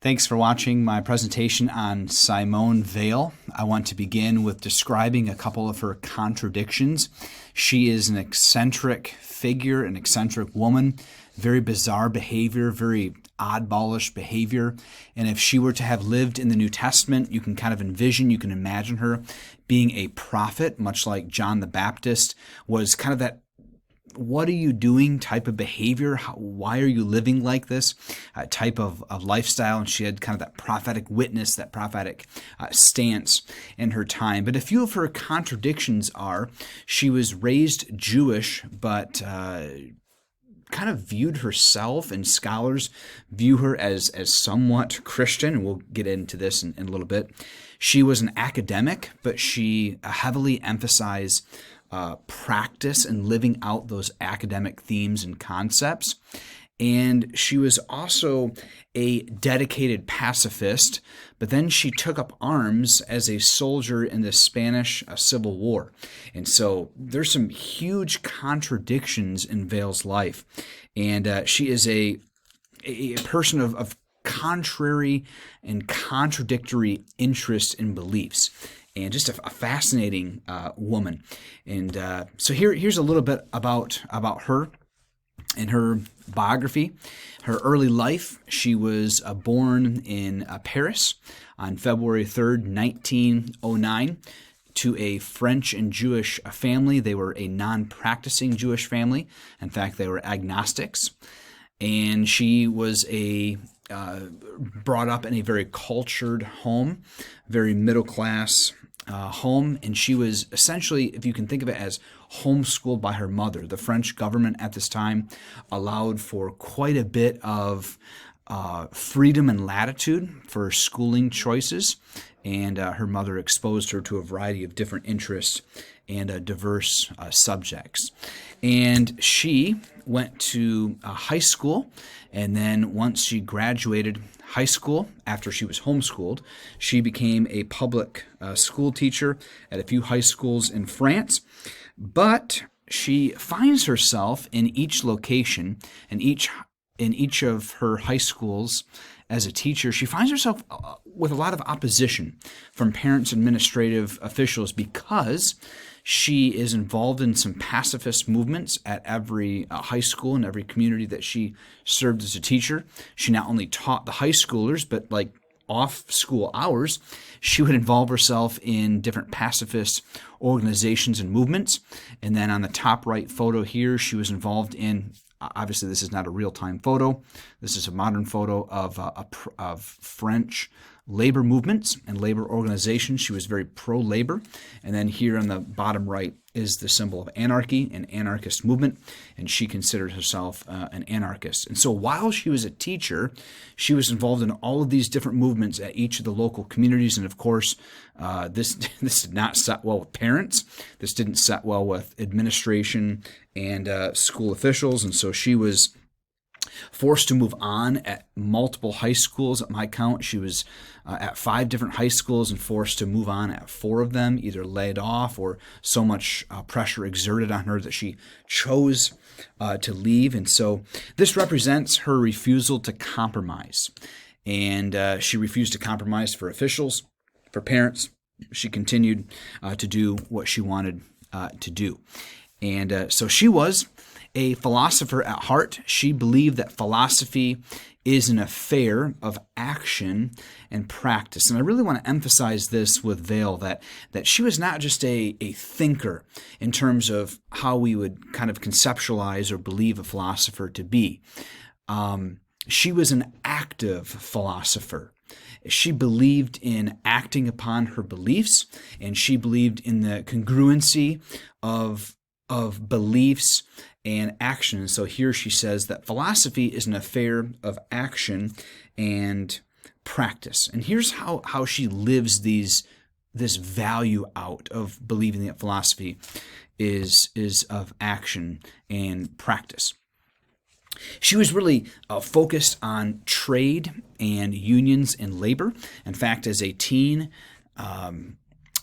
Thanks for watching my presentation on Simone Weil. I want to begin with describing a couple of her contradictions. She is an eccentric figure, an eccentric woman, very bizarre behavior, very oddballish behavior. And if she were to have lived in the New Testament, you can kind of envision, you can imagine her being a prophet, much like John the Baptist was kind of that what are you doing type of behavior. Why are you living like this type of lifestyle? And she had kind of that prophetic witness, that prophetic stance in her time. But a few of her contradictions are she was raised Jewish, but kind of viewed herself, and scholars view her as somewhat Christian, and we'll get into this in a little bit. She was an academic, but she heavily emphasized practice and living out those academic themes and concepts. And she was also a dedicated pacifist, but then she took up arms as a soldier in the Spanish Civil War. And so there's some huge contradictions in Weil's life. And she is a person of contrary and contradictory interests and beliefs, and just a fascinating woman. And so here's a little bit about her and her biography. Her early life: she was born in Paris on February 3rd, 1909, to a French and Jewish family. They were a non-practicing Jewish family. In fact, they were agnostics. And she was brought up in a very cultured home, very middle-class home, and she was essentially, if you can think of it, as homeschooled by her mother. The French government at this time allowed for quite a bit of freedom and latitude for schooling choices, and her mother exposed her to a variety of different interests and diverse subjects. And she went to high school, and then once she graduated high school, after she was homeschooled, she became a public school teacher at a few high schools in France. But she finds herself in each location, in each of her high schools as a teacher, she finds herself with a lot of opposition from parents and administrative officials because she is involved in some pacifist movements at every high school and every community that she served as a teacher. She not only taught the high schoolers, but like off school hours, she would involve herself in different pacifist organizations and movements. And then on the top right photo here, she was involved in, obviously this is not a real-time photo, this is a modern photo of French labor movements and labor organizations. She was very pro-labor. And then here on the bottom right is the symbol of anarchy, an anarchist movement, and she considered herself an anarchist. And so while she was a teacher, she was involved in all of these different movements at each of the local communities. And of course, this did not set well with parents. This didn't set well with administration and school officials. And so she was forced to move on at multiple high schools. At my count, she was at 5 different high schools and forced to move on at 4 of them, either laid off or so much pressure exerted on her that she chose to leave. And so this represents her refusal to compromise. And she refused to compromise for officials, for parents. She continued to do what she wanted to do. And so she was a philosopher at heart. She believed that philosophy is an affair of action and practice. And I really want to emphasize this with Weil, that she was not just a thinker in terms of how we would kind of conceptualize or believe a philosopher to be. She was an active philosopher. She believed in acting upon her beliefs, and she believed in the congruency of beliefs and action. And so here she says that philosophy is an affair of action and practice. And here's how she lives this value out of believing that philosophy is of action and practice. She was really focused on trade and unions and labor. In fact, as a teen,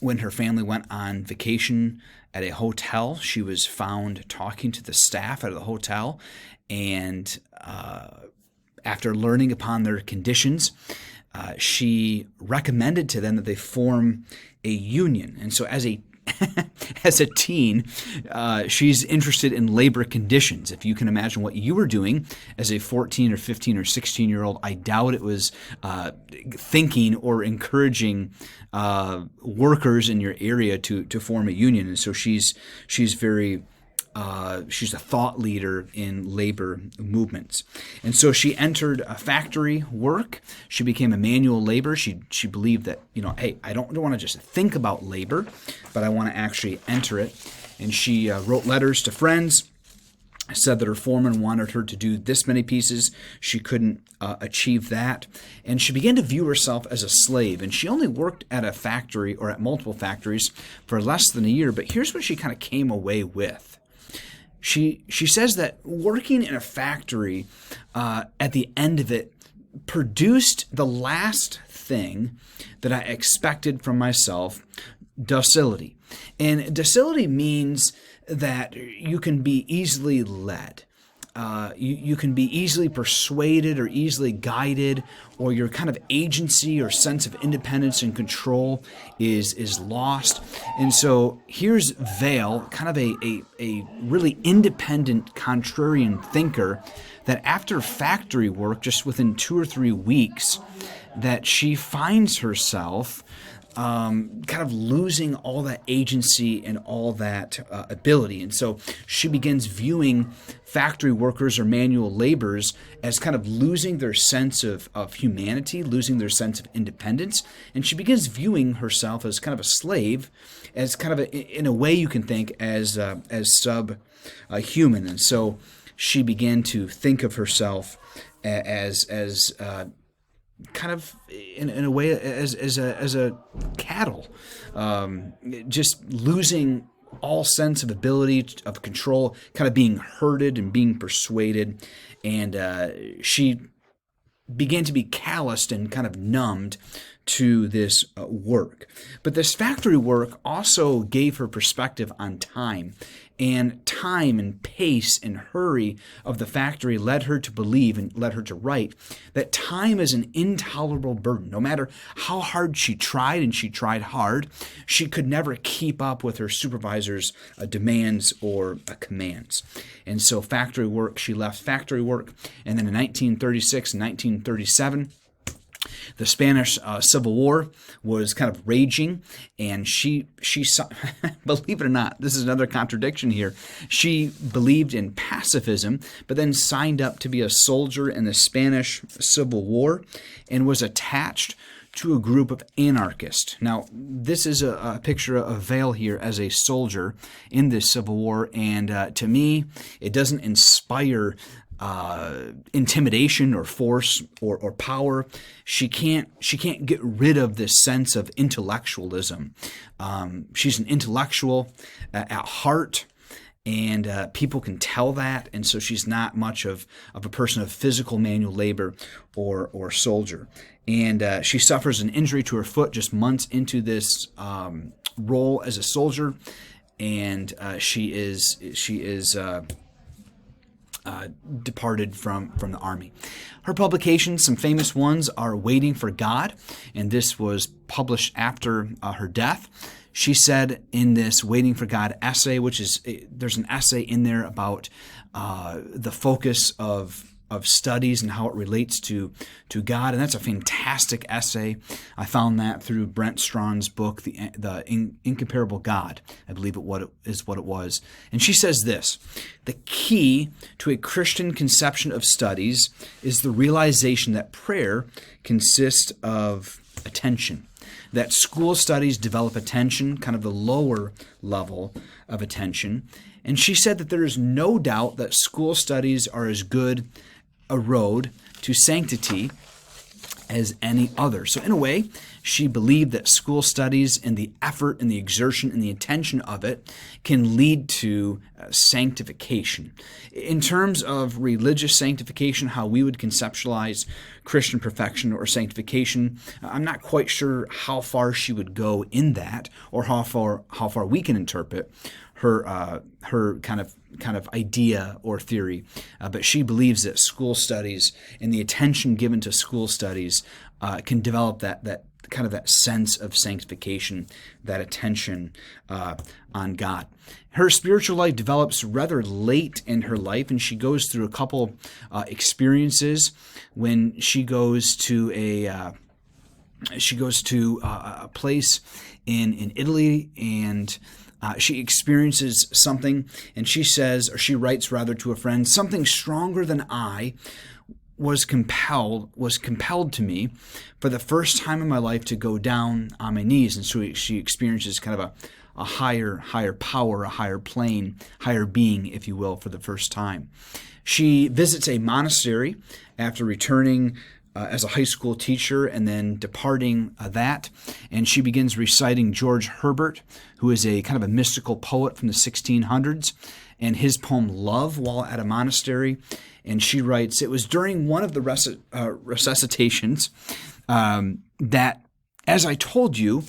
when her family went on vacation at a hotel, she was found talking to the staff at the hotel, and after learning upon their conditions, she recommended to them that they form a union. And so as a as a teen, she's interested in labor conditions. If you can imagine what you were doing as a 14 or 15 or 16-year-old, I doubt it was thinking or encouraging workers in your area to form a union. And so she's very she's a thought leader in labor movements. And so she entered a factory work. She became a manual labor. She believed that, hey, I don't want to just think about labor, but I want to actually enter it. And she wrote letters to friends, said that her foreman wanted her to do this many pieces. She couldn't achieve that. And she began to view herself as a slave. And she only worked at a factory or at multiple factories for less than a year. But here's what she kind of came away with. She says that working in a factory at the end of it produced the last thing that I expected from myself, docility. And docility means that you can be easily led. You can be easily persuaded or easily guided, or your kind of agency or sense of independence and control is lost. And so here's Weil, kind of a really independent contrarian thinker, that after factory work, just within 2 or 3 weeks, that she finds herself kind of losing all that agency and all that ability. And so she begins viewing factory workers or manual laborers as kind of losing their sense of humanity, losing their sense of independence. And she begins viewing herself as kind of a slave, as kind of in a way you can think as subhuman. And so she began to think of herself as kind of in a way as a cattle, just losing all sense of ability, of control, kind of being herded and being persuaded. And she began to be calloused and kind of numbed to this work. But this factory work also gave her perspective on time. And time and pace and hurry of the factory led her to believe and led her to write that time is an intolerable burden. No matter how hard she tried, and she tried hard, she could never keep up with her supervisor's demands or commands. And so factory work, she left factory work. And then in 1936 and 1937, the Spanish Civil War was kind of raging, and she believe it or not, this is another contradiction here. She believed in pacifism, but then signed up to be a soldier in the Spanish Civil War and was attached to a group of anarchists. Now, this is a picture of Weil here as a soldier in this Civil War, and to me, it doesn't inspire intimidation or force or power. She can't get rid of this sense of intellectualism. She's an intellectual at heart, and people can tell that. And so she's not much of a person of physical manual labor or soldier. And she suffers an injury to her foot just months into this role as a soldier, and she is departed from the army. Her publications, some famous ones, are Waiting for God, and this was published after her death. She said in this Waiting for God essay, there's an essay in there about the focus of studies and how it relates to God, and that's a fantastic essay. I found that through Brent Strawn's book, The Incomparable God, I believe it was. And she says this: the key to a Christian conception of studies is the realization that prayer consists of attention, that school studies develop attention, kind of the lower level of attention. And she said that there is no doubt that school studies are as good a road to sanctity as any other. So in a way, she believed that school studies and the effort and the exertion and the attention of it can lead to sanctification. In terms of religious sanctification, how we would conceptualize Christian perfection or sanctification, I'm not quite sure how far she would go in that, or how far we can interpret her kind of idea or theory, but she believes that school studies and the attention given to school studies can develop that kind of that sense of sanctification, that attention on God. Her spiritual life develops rather late in her life, and she goes through a couple experiences when she goes to a place in Italy, and she experiences something, and she says, or she writes rather to a friend, something stronger than I was compelled to me for the first time in my life to go down on my knees. And so she experiences kind of a higher power, a higher plane, higher being, if you will, for the first time. She visits a monastery after returning as a high school teacher and then departing that, and she begins reciting George Herbert, who is a kind of a mystical poet from the 1600s, and his poem Love while at a monastery. And she writes, it was during one of the recitations that, as I told you,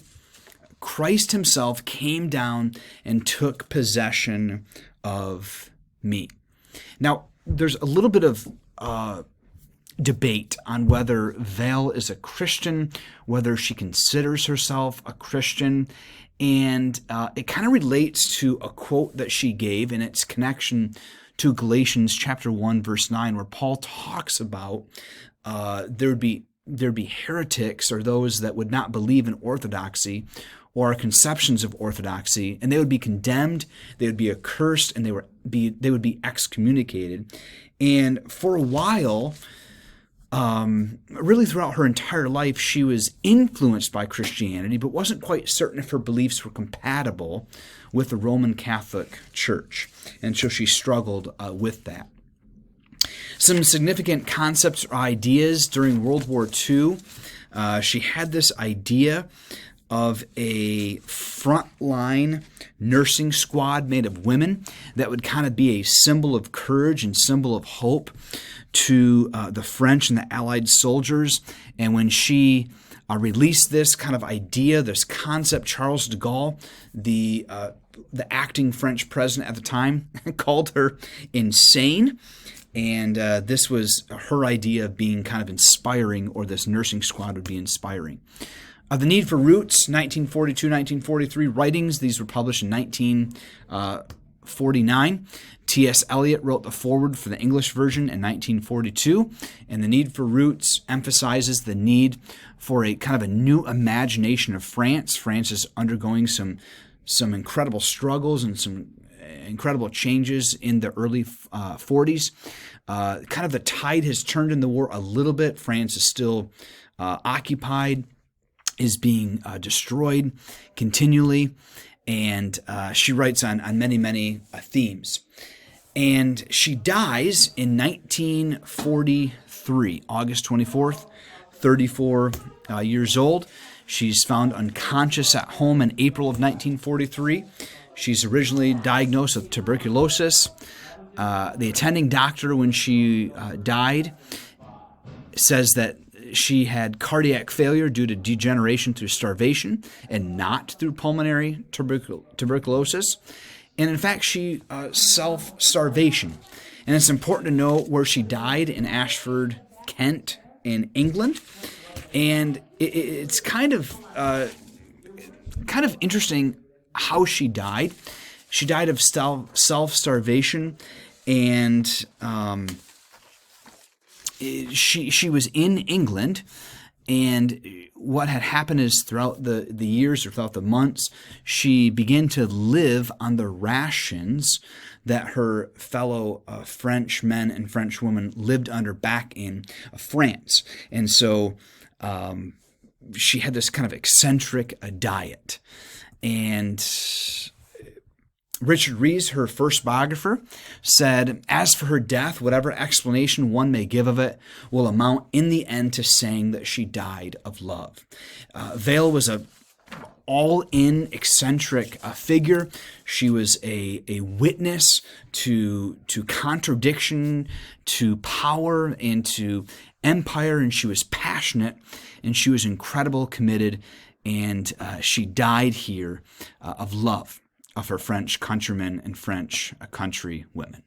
Christ himself came down and took possession of me. Now, there's a little bit of debate on whether Weil is a Christian, whether she considers herself a Christian, and it kind of relates to a quote that she gave in its connection to Galatians chapter 1, verse 9, where Paul talks about there'd be heretics, or those that would not believe in orthodoxy or conceptions of orthodoxy, and they would be condemned, they would be accursed, and they would be excommunicated. And for a while, really throughout her entire life, she was influenced by Christianity, but wasn't quite certain if her beliefs were compatible with the Roman Catholic Church. And so she struggled with that. Some significant concepts or ideas during World War II. She had this idea of a frontline nursing squad made of women that would kind of be a symbol of courage and symbol of hope to the French and the Allied soldiers. And when she released this kind of idea, this concept, Charles de Gaulle, the acting French president at the time, called her insane. And this was her idea of being kind of inspiring, or this nursing squad would be inspiring. The Need for Roots, 1942, 1943 writings. These were published in 1949. T.S. Eliot wrote the foreword for the English version in 1942. And The Need for Roots emphasizes the need for a kind of a new imagination of France. France is undergoing some incredible struggles and some incredible changes in the early 40s. Kind of the tide has turned in the war a little bit. France is still occupied, is being destroyed continually, and she writes on many, many themes. And she dies in 1943, August 24th, 34 years old. She's found unconscious at home in April of 1943. She's originally diagnosed with tuberculosis. The attending doctor, when she died, says that she had cardiac failure due to degeneration through starvation and not through pulmonary tuberculosis. And in fact, she self-starvation. And it's important to know where she died, in Ashford, Kent, in England. And it's kind of interesting how she died. She died of self-starvation, and she was in England, and what had happened is throughout the years, or throughout the months, she began to live on the rations that her fellow French men and French women lived under back in France. And so she had this kind of eccentric diet. And Richard Rees, her first biographer, said, as for her death, whatever explanation one may give of it will amount in the end to saying that she died of love. Weil was a all-in eccentric figure. She was a witness to contradiction, to power, and to empire, and she was passionate, and she was incredible, committed, and she died here of love. of her French countrymen and French countrywomen.